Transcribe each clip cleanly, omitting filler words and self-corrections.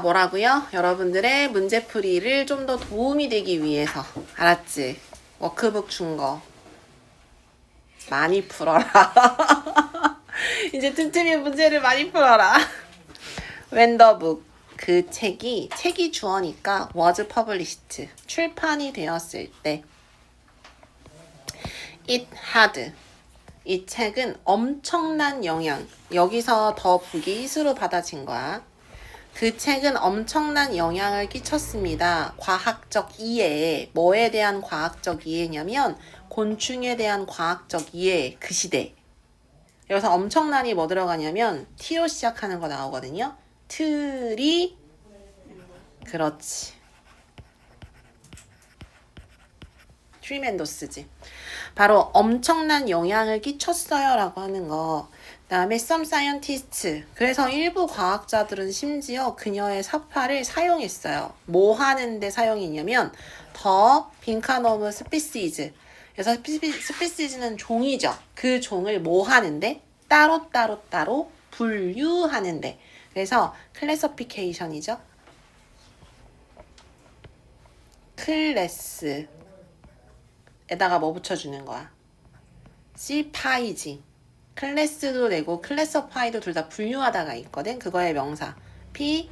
뭐라고요? 여러분들의 문제풀이를 좀 더 도움이 되기 위해서. 알았지? 워크북 준 거 많이 풀어라. 이제 틈틈이 문제를 많이 풀어라. 웬더북. 그 책이 주어니까 was published. 출판이 되었을 때. It had. 이 책은 엄청난 영향. 여기서 더 부기수로 받아진 거야. 그 책은 엄청난 영향을 끼쳤습니다. 과학적 이해에. 뭐에 대한 과학적 이해냐면 곤충에 대한 과학적 이해. 그 시대. 여기서 엄청난이 뭐 들어가냐면 T로 시작하는 거 나오거든요. 트리. 그렇지. 트리멘도스지. 바로 엄청난 영향을 끼쳤어요 라고 하는 거. 그 다음에 some scientists. 그래서 일부 과학자들은 심지어 그녀의 사파를 사용했어요. 뭐 하는데 사용했냐면 the 빈칸 스피시즈. 그래서 스피시즈는 종이죠. 그 종을 뭐 하는데? 따로 분류하는데. 그래서 클래시피케이션이죠. 클래스. 에다가 뭐 붙여주는 거야? 시파이지. 클래스도 되고 클래서파이도 둘 다 분류하다가 있거든. 그거의 명사. P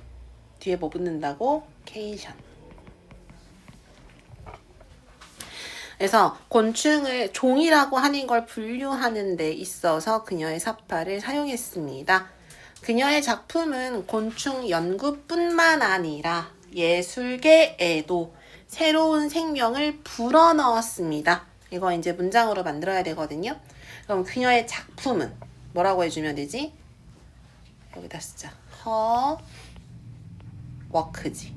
뒤에 뭐 붙는다고? 케이션. 그래서 곤충을 종이라고 하는 걸 분류하는 데 있어서 그녀의 사파를 사용했습니다. 그녀의 작품은 곤충 연구뿐만 아니라 예술계에도 새로운 생명을 불어넣었습니다. 이거 이제 문장으로 만들어야 되거든요. 그럼 그녀의 작품은 뭐라고 해주면 되지? 여기다 쓰자. her work지.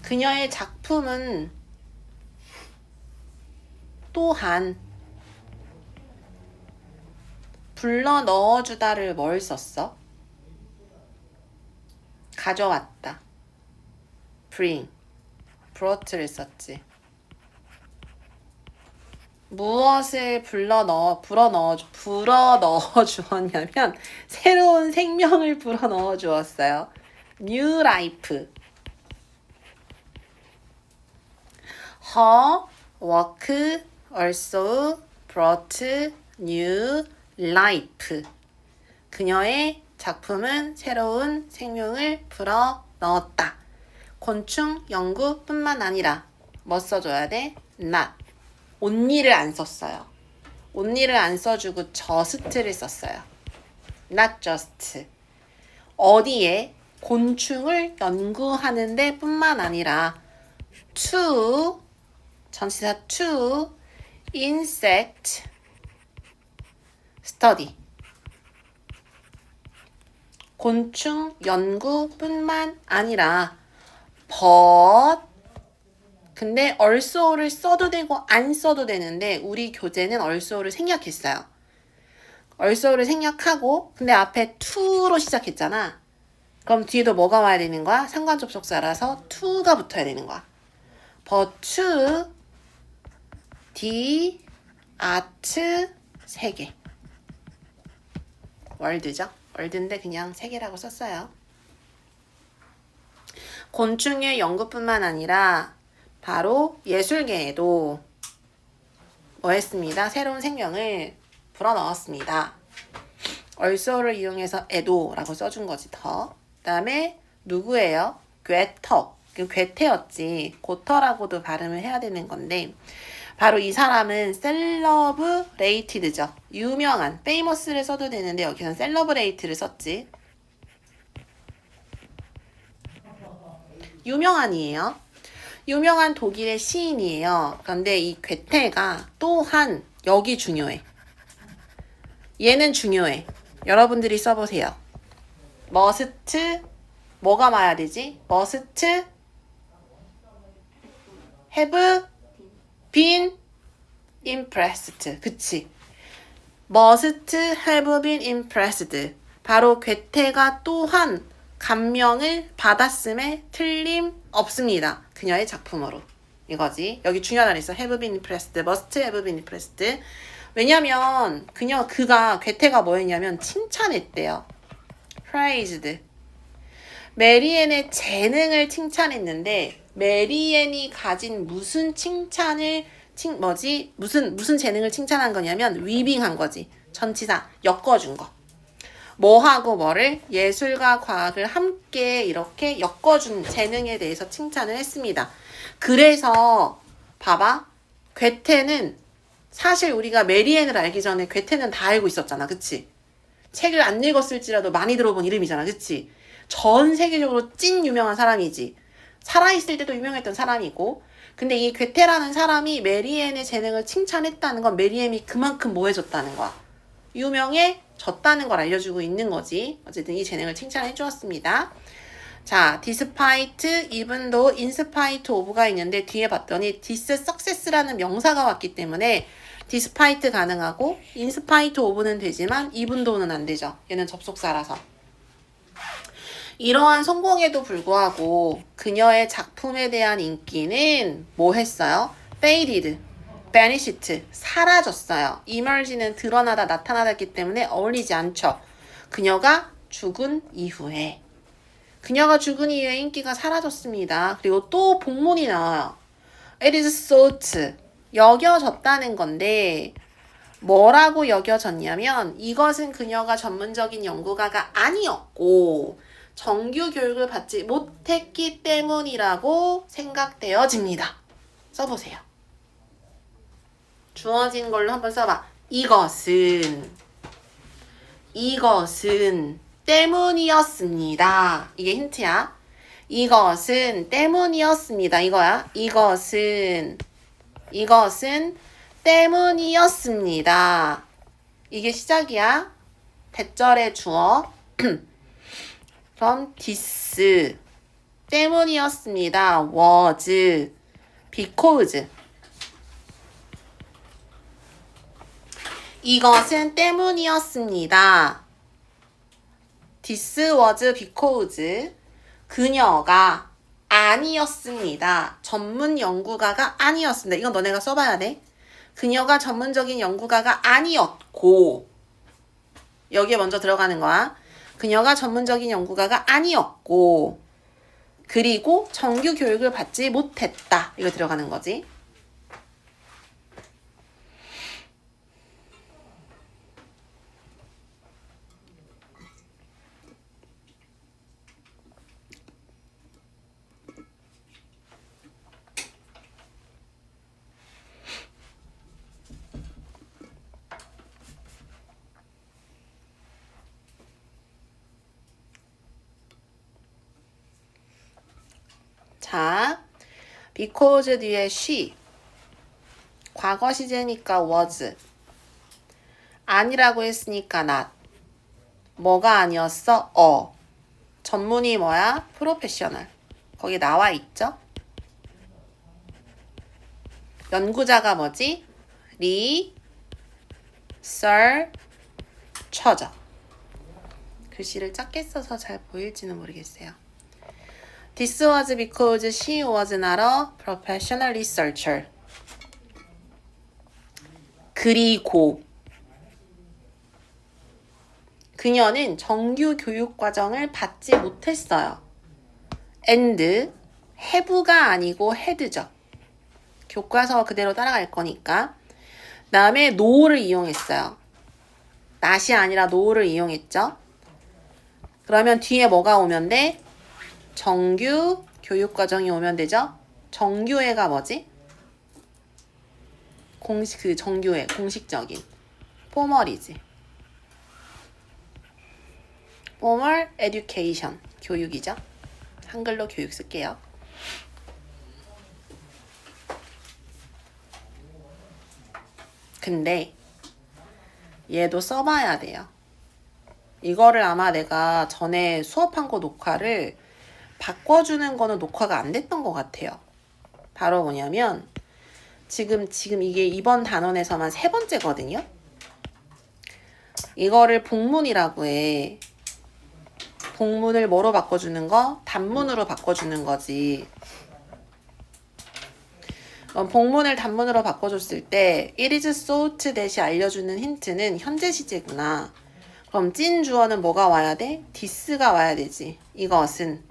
그녀의 작품은 또한 불러 넣어주다를 뭘 썼어? 가져왔다. brought를 썼지. 무엇을 불어 넣어 주었냐면 새로운 생명을 불어 넣어 주었어요. New life. Her work also brought new life. 그녀의 작품은 새로운 생명을 불어 넣었다. 곤충 연구뿐만 아니라 뭐 써줘야 돼? not. only를 안 썼어요. only를 안 써주고 just를 썼어요. not just. 어디에? 곤충을 연구하는 데 뿐만 아니라 to, 전치사 to, insect study. 곤충 연구뿐만 아니라 but. 근데 also를 써도 되고 안 써도 되는데 우리 교재는 also를 생략했어요. also를 생략하고 근데 앞에 to로 시작했잖아. 그럼 뒤에도 뭐가 와야 되는 거야? 상관접속사라서 to가 붙어야 되는 거야. but to the art 세계. 월드죠. 월드인데 그냥 세계라고 썼어요. 곤충의 연구뿐만 아니라 바로 예술계에도 뭐 했습니다? 새로운 생명을 불어넣었습니다. also를 이용해서 에도라고 써준 거지 더. 그 다음에 누구예요? 괴터. 괴테였지. 고터라고도 발음을 해야 되는 건데 바로 이 사람은 celebrate드죠. 유명한, famous를 써도 되는데 여기서는 celebrate를 썼지. 유명한이에요. 유명한 독일의 시인이에요. 그런데 이 괴테가 또한 여기 중요해. 얘는 중요해. 여러분들이 써보세요. must, 뭐가 와야 되지? must have been impressed. 그치? must have been impressed. 바로 괴테가 또한 감명을 받았음에 틀림없습니다. 그녀의 작품으로. 이거지. 여기 중요한 단어 있어. have been impressed, must have been impressed. 왜냐면 괴테가 뭐 했냐면 칭찬했대요. praised. 메리앤의 재능을 칭찬했는데 메리앤이 가진 무슨 칭찬을 무슨 재능을 칭찬한 거냐면 위빙한 거지. 전치사 엮어준 거. 뭐하고 뭐를 예술과 과학을 함께 이렇게 엮어준 재능에 대해서 칭찬을 했습니다. 그래서 봐봐. 괴테는 사실 우리가 메리앤을 알기 전에 괴테는 다 알고 있었잖아. 그치? 책을 안 읽었을지라도 많이 들어본 이름이잖아. 그치? 전 세계적으로 찐 유명한 사람이지. 살아있을 때도 유명했던 사람이고. 근데 이 괴테라는 사람이 메리앤의 재능을 칭찬했다는 건 메리앤이 그만큼 뭐 해줬다는 거야. 유명해졌다는 걸 알려주고 있는 거지. 어쨌든 이 재능을 칭찬해 주었습니다. 자, despite, even though, in spite of가 있는데 뒤에 봤더니 this success라는 명사가 왔기 때문에 despite 가능하고 in spite of는 되지만 even though는 안 되죠. 얘는 접속사라서. 이러한 성공에도 불구하고 그녀의 작품에 대한 인기는 뭐 했어요? faded, vanished, 사라졌어요. emerge는 드러나다, 나타나다기 때문에 어울리지 않죠. 그녀가 죽은 이후에. 그녀가 죽은 이후에 인기가 사라졌습니다. 그리고 또 복문이 나와요. It is thought, 여겨졌다는 건데 뭐라고 여겨졌냐면 이것은 그녀가 전문적인 연구가가 아니었고 정규 교육을 받지 못했기 때문이라고 생각되어집니다. 써보세요. 주어진 걸로 한번 써봐. 이것은 때문이었습니다. 이게 힌트야. 이것은 때문이었습니다. 이거야. 이것은 때문이었습니다. 이게 시작이야. 대절의 주어. 그럼 this 때문이었습니다. was because 이것은 때문이었습니다. This was because 그녀가 아니었습니다. 전문 연구가가 아니었습니다. 이건 너네가 써봐야 돼. 그녀가 전문적인 연구가가 아니었고 여기에 먼저 들어가는 거야. 그녀가 전문적인 연구가가 아니었고 그리고 정규 교육을 받지 못했다. 이거 들어가는 거지. 자, because 뒤에 she 과거 시제니까 was 아니라고 했으니까 not 뭐가 아니었어? 전문이 뭐야? 프로페셔널 거기 나와 있죠? 연구자가 뭐지? researcher 글씨를 작게 써서 잘 보일지는 모르겠어요. This was because she was not a professional researcher. 그리고 그녀는 정규 교육 과정을 받지 못했어요. and have가 아니고 had죠. 교과서 그대로 따라갈 거니까. 다음에 no를 이용했어요. not이 아니라 no를 이용했죠. 그러면 뒤에 뭐가 오면 돼? 정규 교육 과정이 오면 되죠? 정규회가 뭐지? 정규회, 공식적인. 포멀이지. formal education, 교육이죠. 한글로 교육 쓸게요. 근데 얘도 써봐야 돼요. 이거를 아마 내가 전에 수업한 거 녹화를 바꿔주는 거는 녹화가 안 됐던 것 같아요. 바로 뭐냐면 지금 이게 이번 단원에서만 3번째거든요. 이거를 복문이라고 해. 복문을 뭐로 바꿔주는 거? 단문으로 바꿔주는 거지. 복문을 단문으로 바꿔줬을 때 it is thought 대시 알려주는 힌트는 현재 시제구나. 그럼 찐 주어는 뭐가 와야 돼? this가 와야 되지. 이것은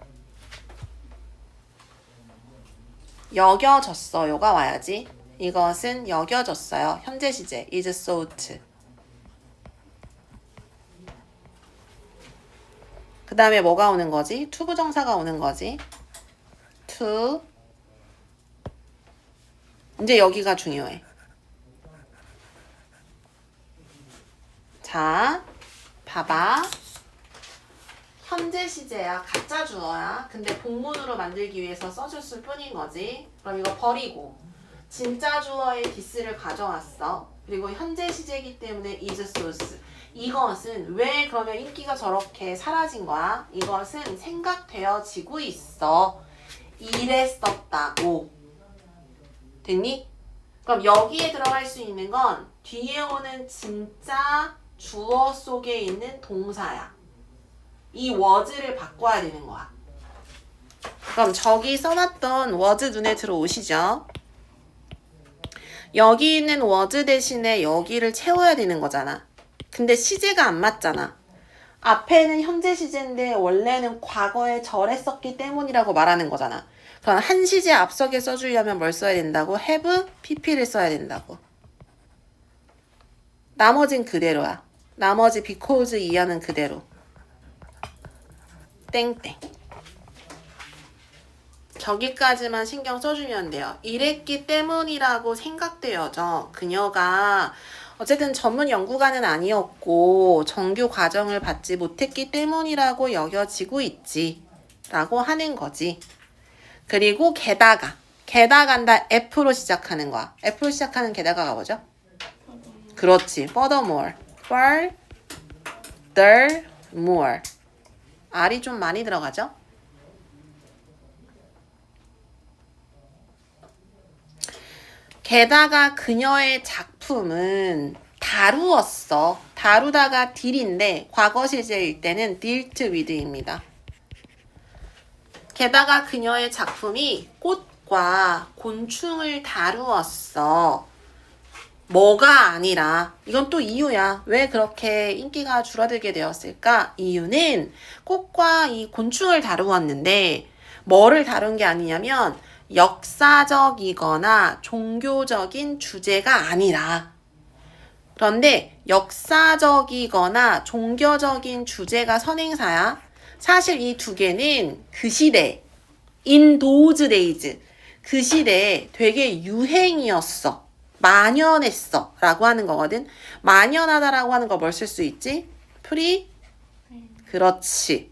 여겨졌어요가 와야지. 이것은 여겨졌어요. 현재 시제 is thought. 그 다음에 뭐가 오는 거지? to 부정사가 오는 거지. to. 이제 여기가 중요해. 자, 봐봐. 현재 시제야. 가짜 주어야. 근데 본문으로 만들기 위해서 써줬을 뿐인 거지. 그럼 이거 버리고 진짜 주어의 this를 가져왔어. 그리고 현재 시제이기 때문에 is source. 이것은 왜 그러면 인기가 저렇게 사라진 거야? 이것은 생각되어지고 있어. 이랬었다고. 됐니? 그럼 여기에 들어갈 수 있는 건 뒤에 오는 진짜 주어 속에 있는 동사야. 이 was를 바꿔야 되는 거야. 그럼 저기 써놨던 was 눈에 들어오시죠? 여기 있는 was 대신에 여기를 채워야 되는 거잖아. 근데 시제가 안 맞잖아. 앞에는 현재 시제인데 원래는 과거에 저랬었기 때문이라고 말하는 거잖아. 그럼 한 시제 앞서게 써주려면 뭘 써야 된다고? have, pp를 써야 된다고. 나머진 그대로야. 나머지 because 이하는 그대로. 땡땡. 저기까지만 신경 써주면 돼요. 이랬기 때문이라고 생각되어져. 그녀가 어쨌든 전문 연구가는 아니었고 정규 과정을 받지 못했기 때문이라고 여겨지고 있지. 라고 하는 거지. 그리고 게다간다 F로 시작하는 거야. F로 시작하는 게다가가 뭐죠? 그렇지. furthermore. furthermore. R이 좀 많이 들어가죠? 게다가 그녀의 작품은 다루었어. 다루다가 did인데 과거 시제일 때는 dealt with입니다. 게다가 그녀의 작품이 꽃과 곤충을 다루었어. 뭐가 아니라 이건 또 이유야. 왜 그렇게 인기가 줄어들게 되었을까? 이유는 꽃과 이 곤충을 다루었는데 뭐를 다룬 게 아니냐면 역사적이거나 종교적인 주제가 아니라. 그런데 역사적이거나 종교적인 주제가 선행사야. 사실 이 두 개는 그 시대, in those days, 그 시대에 되게 유행이었어. 만연했어. 라고 하는 거거든. 만연하다라고 하는 거 뭘 쓸 수 있지? 그렇지.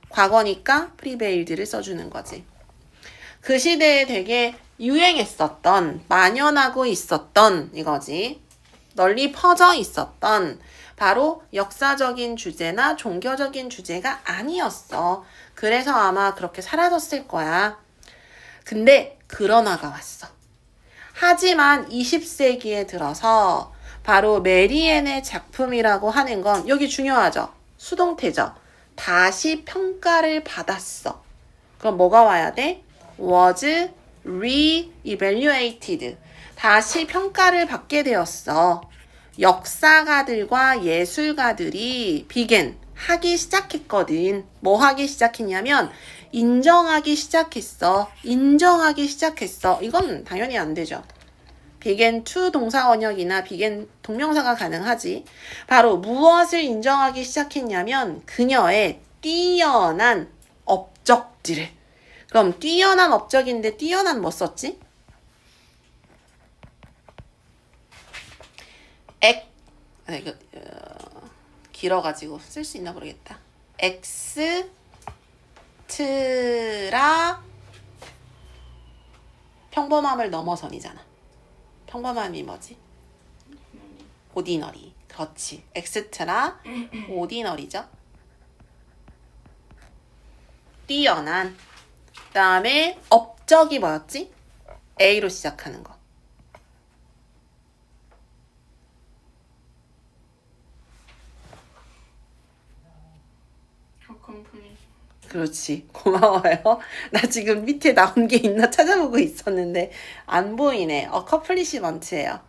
과거니까 prevailed를 써주는 거지. 그 시대에 되게 유행했었던, 만연하고 있었던 이거지. 널리 퍼져 있었던 바로 역사적인 주제나 종교적인 주제가 아니었어. 그래서 아마 그렇게 사라졌을 거야. 근데 그러나가 왔어. 하지만 20세기에 들어서 바로 메리앤의 작품이라고 하는 건 여기 중요하죠. 수동태죠. 다시 평가를 받았어. 그럼 뭐가 와야 돼? was re-evaluated. 다시 평가를 받게 되었어. 역사가들과 예술가들이 began 하기 시작했거든. 뭐 하기 시작했냐면 인정하기 시작했어. 인정하기 시작했어. 이건 당연히 안 되죠. began to 동사 원형이나 began 동명사가 가능하지. 바로 무엇을 인정하기 시작했냐면 그녀의 뛰어난 업적들을. 그럼 뛰어난 업적인데 뛰어난 뭐 썼지? 이거 길어가지고 쓸 수 있나 모르겠다. 엑스트라 평범함을 넘어선이잖아. 평범함이 뭐지? 오디너리. 그렇지. 엑스트라 오디너리죠. 뛰어난. 그 다음에 업적이 뭐였지? A로 시작하는 거. 그렇지. 고마워요. 나 지금 밑에 나온 게 있나 찾아보고 있었는데 안 보이네. 커플리시먼트예요.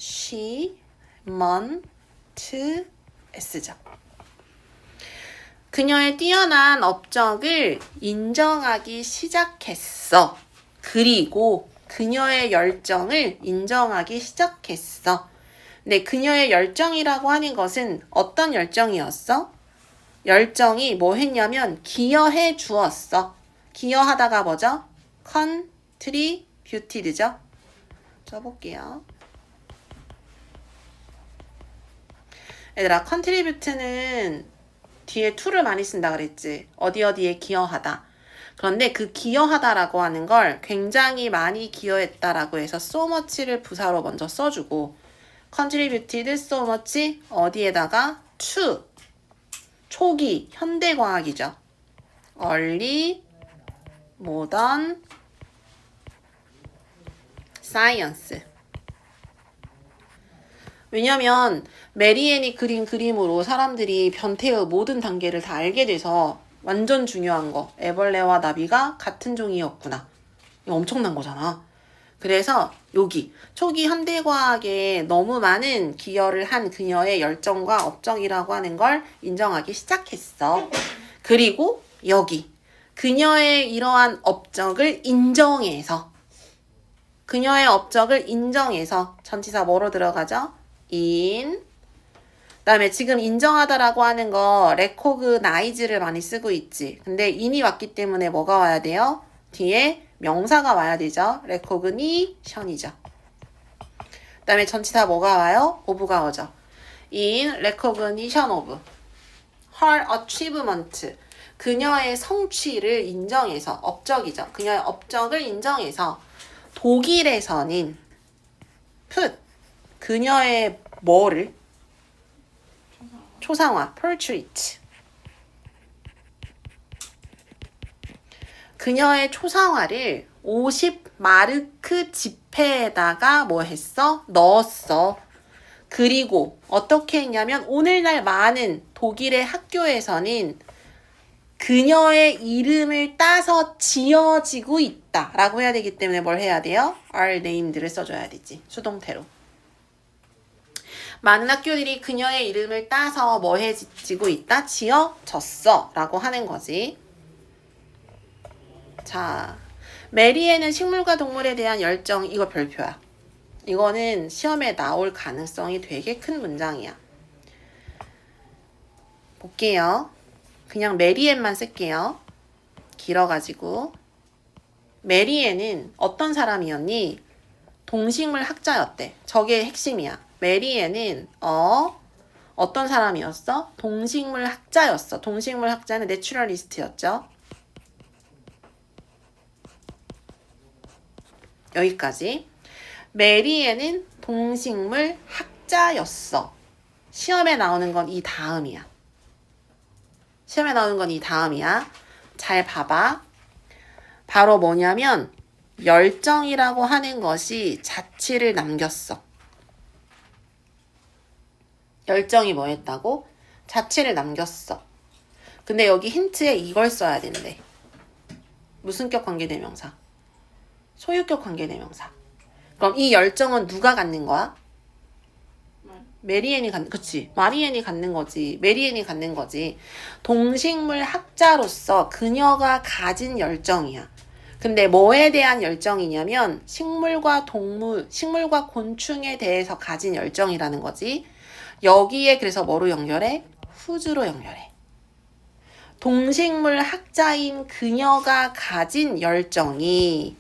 she, month, s죠. 그녀의 뛰어난 업적을 인정하기 시작했어. 그리고 그녀의 열정을 인정하기 시작했어. 네, 그녀의 열정이라고 하는 것은 어떤 열정이었어? 열정이 뭐 했냐면 기여해 주었어. 기여하다가 뭐죠? contributed죠. 써볼게요. 얘들아, contribute는 뒤에 to를 많이 쓴다 그랬지. 어디에 기여하다. 그런데 그 기여하다라고 하는 걸 굉장히 많이 기여했다라고 해서 so much를 부사로 먼저 써주고 contributed so much 어디에다가 to 초기 현대과학이죠. early modern science. 왜냐면 메리앤이 그린 그림으로 사람들이 변태의 모든 단계를 다 알게 돼서 완전 중요한 거, 애벌레와 나비가 같은 종이었구나. 이거 엄청난 거잖아. 그래서 여기 초기 현대과학에 너무 많은 기여를 한 그녀의 열정과 업적이라고 하는 걸 인정하기 시작했어. 그리고 여기 그녀의 이러한 업적을 인정해서 전치사 뭐로 들어가죠? in. 그다음에 지금 인정하다라고 하는 거 recognize를 많이 쓰고 있지. 근데 in이 왔기 때문에 뭐가 와야 돼요? 뒤에 명사가 와야 되죠. recognition이죠. 그다음에 전치사 뭐가 와요? of가 오죠. in recognition of her achievement. 그녀의 성취를 인정해서 업적이죠. 그녀의 업적을 인정해서 독일에서는 put 그녀의 뭐를 초상화 portrait 그녀의 초상화를 50마르크 지폐에다가 뭐 했어? 넣었어. 그리고 어떻게 했냐면 오늘날 많은 독일의 학교에서는 그녀의 이름을 따서 지어지고 있다 라고 해야 되기 때문에 뭘 해야 돼요? are named를 써줘야 되지. 수동태로. 많은 학교들이 그녀의 이름을 따서 뭐 해지고 있다? 지어졌어 라고 하는 거지. 자, 메리에는 식물과 동물에 대한 열정, 이거 별표야. 이거는 시험에 나올 가능성이 되게 큰 문장이야. 볼게요. 그냥 메리앤만 쓸게요. 길어가지고. 메리앤은 어떤 사람이었니? 동식물 학자였대. 저게 핵심이야. 메리앤은 어떤 사람이었어? 동식물 학자였어. 동식물 학자는 내추럴리스트였죠. 여기까지. 메리앤은 동식물 학자였어. 시험에 나오는 건 이 다음이야. 잘 봐봐. 바로 뭐냐면 열정이라고 하는 것이 자취를 남겼어. 열정이 뭐 했다고? 자취를 남겼어. 근데 여기 힌트에 이걸 써야 된대. 무슨격 관계대명사? 소유격 관계대명사. 그럼 이 열정은 누가 갖는 거야? 메리앤이 갖는, 그치. 마리앤이 갖는 거지. 메리앤이 갖는 거지. 동식물 학자로서 그녀가 가진 열정이야. 근데 뭐에 대한 열정이냐면 식물과 곤충에 대해서 가진 열정이라는 거지. 여기에 그래서 뭐로 연결해? whose로 연결해. 동식물 학자인 그녀가 가진 열정이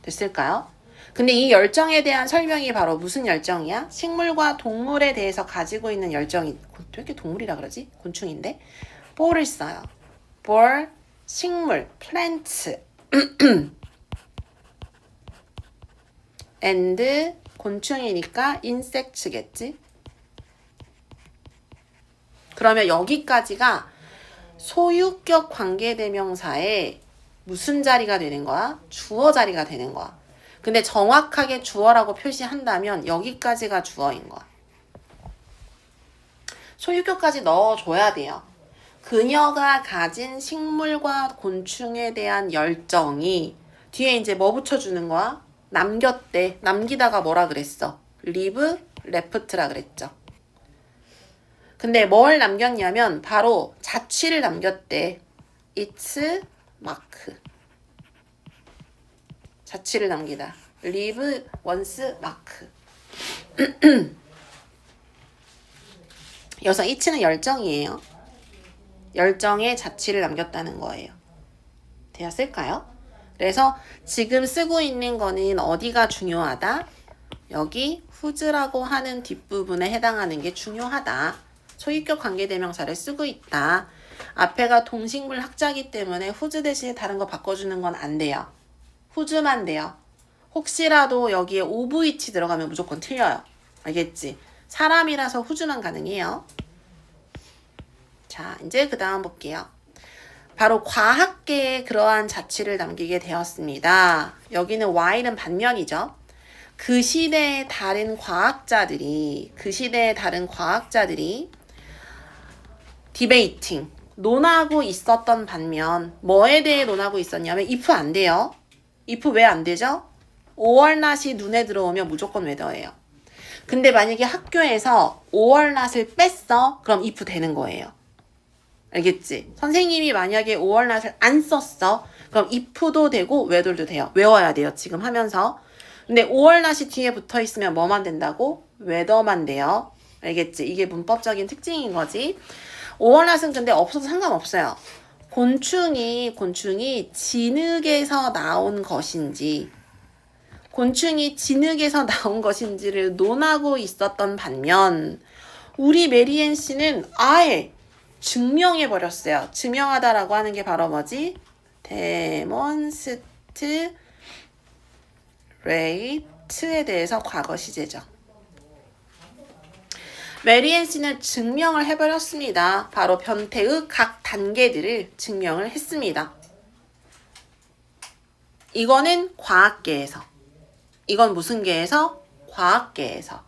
됐을까요? 근데 이 열정에 대한 설명이 바로 무슨 열정이야? 식물과 동물에 대해서 가지고 있는 열정이 왜 이렇게 동물이라 그러지? 곤충인데? for를 써요. for 식물, plants and 곤충이니까 insects겠지? 그러면 여기까지가 소유격 관계대명사의 무슨 자리가 되는 거야? 주어 자리가 되는 거야. 근데 정확하게 주어라고 표시한다면 여기까지가 주어인 거야. 소유격까지 넣어줘야 돼요. 그녀가 가진 식물과 곤충에 대한 열정이 뒤에 이제 뭐 붙여주는 거야? 남겼대. 남기다가 뭐라 그랬어? leave, left라 그랬죠. 근데 뭘 남겼냐면 바로 자취를 남겼대. it's mark. 자취를 남기다. leave once mark. 여기서 it는 열정이에요. 열정에 자취를 남겼다는 거예요. 되었을까요? 그래서 지금 쓰고 있는 거는 어디가 중요하다? 여기 who's라고 하는 뒷부분에 해당하는 게 중요하다. 소유격 관계대명사를 쓰고 있다. 앞에가 동식물 학자이기 때문에 whose 대신에 다른 거 바꿔주는 건 안 돼요. who's만 돼요. 혹시라도 여기에 of which 들어가면 무조건 틀려요. 알겠지? 사람이라서 who's만 가능해요. 자, 이제 그 다음 볼게요. 바로 과학계에 그러한 자취를 남기게 되었습니다. 여기는 while은 반면이죠. 그 시대의 다른 과학자들이 디베이팅, 논하고 있었던 반면 뭐에 대해 논하고 있었냐면 if 안 돼요. if 왜 안 되죠? 5월 낫이 눈에 들어오면 무조건 웨더예요. 근데 만약에 학교에서 5월 낫을 뺐어? 그럼 if 되는 거예요. 알겠지? 선생님이 만약에 5월 낫을 안 썼어? 그럼 if도 되고 웨더도 돼요. 외워야 돼요. 지금 하면서. 근데 5월 낫이 뒤에 붙어 있으면 뭐만 된다고? 웨더만 돼요. 알겠지? 이게 문법적인 특징인 거지. 5월 낫은 근데 없어도 상관없어요. 곤충이 진흙에서 나온 것인지 를 논하고 있었던 반면 우리 메리앤 씨는 아예 증명해버렸어요. 증명하다라고 하는 게 바로 뭐지? demonstrate에 대해서 과거 시제죠. 메리앤 씨는 증명을 해버렸습니다. 바로 변태의 각 단계들을 증명을 했습니다. 이거는 과학계에서. 이건 무슨 계에서? 과학계에서.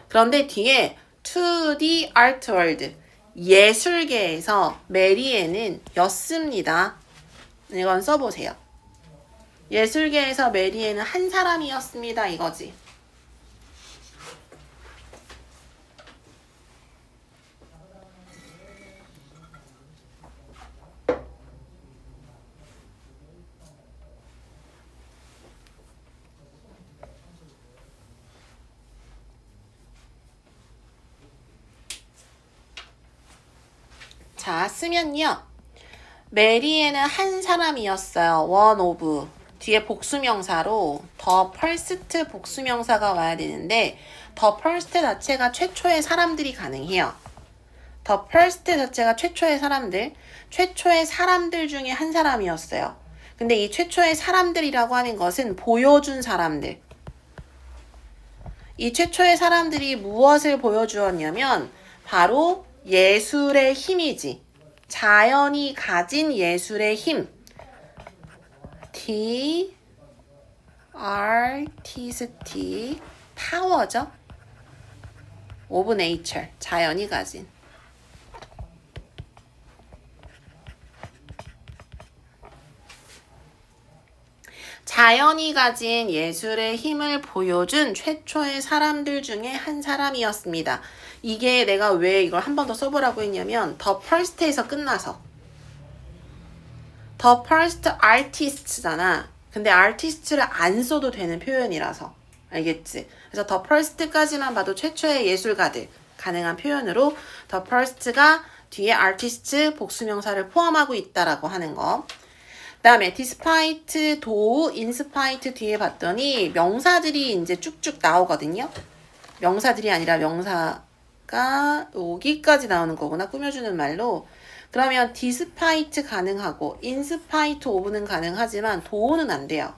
그런데 뒤에 to the art world, 예술계에서 메리앤은 였습니다. 이건 써보세요. 예술계에서 메리앤은 한 사람이었습니다. 이거지. 자, 쓰면요. 메리앤은 한 사람이었어요. one of. 뒤에 복수명사로 the first 복수명사가 와야 되는데 the first 자체가 최초의 사람들이 가능해요. the first 자체가 최초의 사람들 중에 한 사람이었어요. 근데 이 최초의 사람들이라고 하는 것은 보여준 사람들. 이 최초의 사람들이 무엇을 보여주었냐면 바로 예술의 힘이지. 자연이 가진 예술의 힘. The artistic power죠. of nature. 자연이 가진. 자연이 가진 예술의 힘을 보여준 최초의 사람들 중에 한 사람이었습니다. 이게 내가 왜 이걸 한 번 더 써보라고 했냐면 the first에서 끝나서 the first artist잖아. 근데 artist를 안 써도 되는 표현이라서 알겠지? 그래서 the first까지만 봐도 최초의 예술가들 가능한 표현으로 the first가 뒤에 artist 복수명사를 포함하고 있다라고 하는 거. 그 다음에 despite, though, in spite 뒤에 봤더니 명사들이 이제 쭉쭉 나오거든요. 명사들이 아니라 명사가 여기까지 나오는 거구나. 꾸며주는 말로. 그러면 despite 가능하고 in spite of는 가능하지만 though는 안 돼요.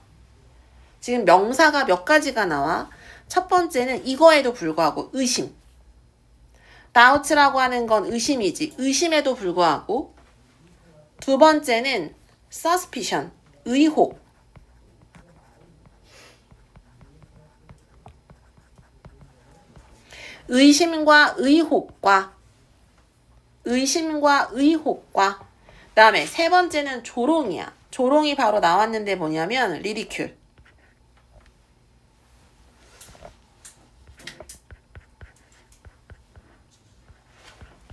지금 명사가 몇 가지가 나와? 첫 번째는 이거에도 불구하고 의심. doubt라고 하는 건 의심이지. 의심에도 불구하고. 두 번째는 suspicion, 의혹. 의심과 의혹과 그 다음에 세 번째는 조롱이야. 조롱이 바로 나왔는데 뭐냐면 ridicule.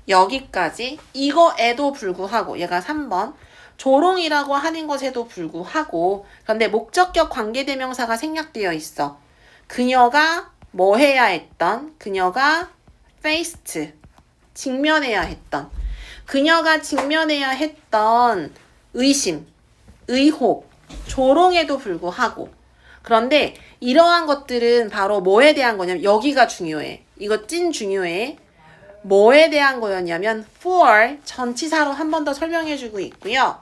여기까지 이거에도 불구하고 얘가 3번 조롱이라고 하는 것에도 불구하고 그런데 목적격 관계대명사가 생략되어 있어. 그녀가 뭐 해야 했던? 그녀가 faced 직면해야 했던 그녀가 직면해야 했던 의심, 의혹, 조롱에도 불구하고 그런데 이러한 것들은 바로 뭐에 대한 거냐면 여기가 중요해. 이거 찐 중요해. 뭐에 대한 거였냐면 for 전치사로 한 번 더 설명해주고 있고요.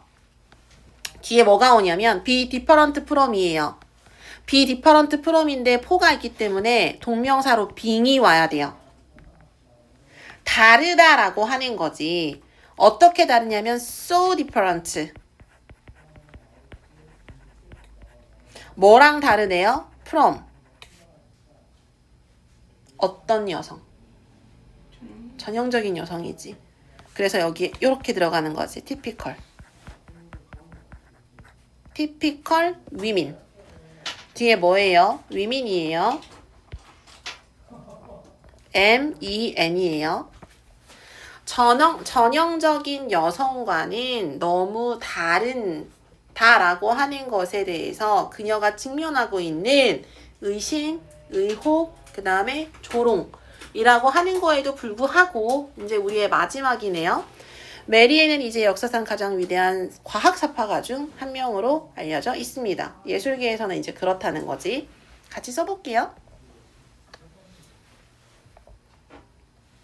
뒤에 뭐가 오냐면 be different from이에요. be different from인데 for가 있기 때문에 동명사로 being이 와야 돼요. 다르다라고 하는 거지. 어떻게 다르냐면 so different. 뭐랑 다르네요? from. 어떤 여성? 전형적인 여성이지. 그래서 여기 이렇게 들어가는 거지. typical. typical women. 뒤에 뭐예요? women이에요. men이에요. 전형적인 여성과는 너무 다르다라고 하는 것에 대해서 그녀가 직면하고 있는 의심, 의혹, 그 다음에 조롱이라고 하는 거에도 불구하고 이제 우리의 마지막이네요. 메리에는 이제 역사상 가장 위대한 과학사파가 중 한 명으로 알려져 있습니다. 예술계에서는 이제 그렇다는 거지. 같이 써볼게요.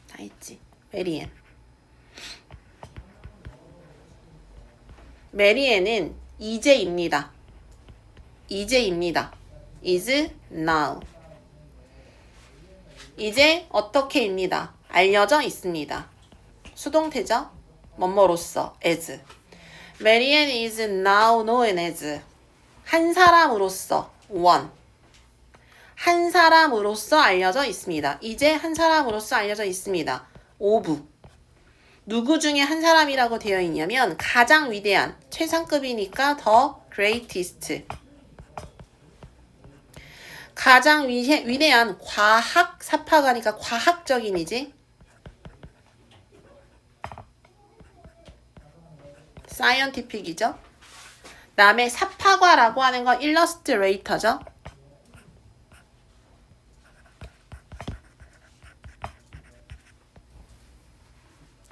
다 있지. 메리엔. 메리에는 이제입니다. 이제입니다. is now. 이제 어떻게입니다. 알려져 있습니다. 수동태죠? 뭐뭐로서 as. Marianne is now known as 한 사람으로서 one. 한 사람으로서 알려져 있습니다. 이제 한 사람으로서 알려져 있습니다. of. 누구 중에 한 사람이라고 되어 있냐면 가장 위대한 최상급이니까 the greatest. 가장 위대한 과학 사파가니까 과학적인이지. scientific이죠. 다음에 사파과라고 하는 건 illustrator죠.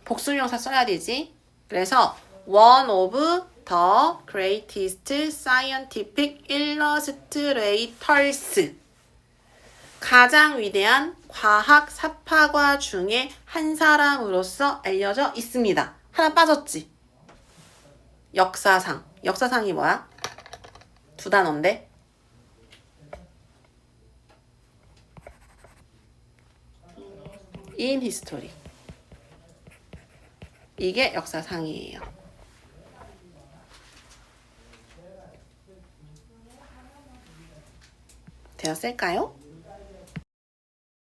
복수명사 써야 되지. 그래서 one of the greatest scientific illustrators. 가장 위대한 과학 사파과 중에 한 사람으로서 알려져 있습니다. 하나 빠졌지. 역사상. 역사상이 뭐야? 두 단어인데. in history. 이게 역사상이에요. 되었을까요?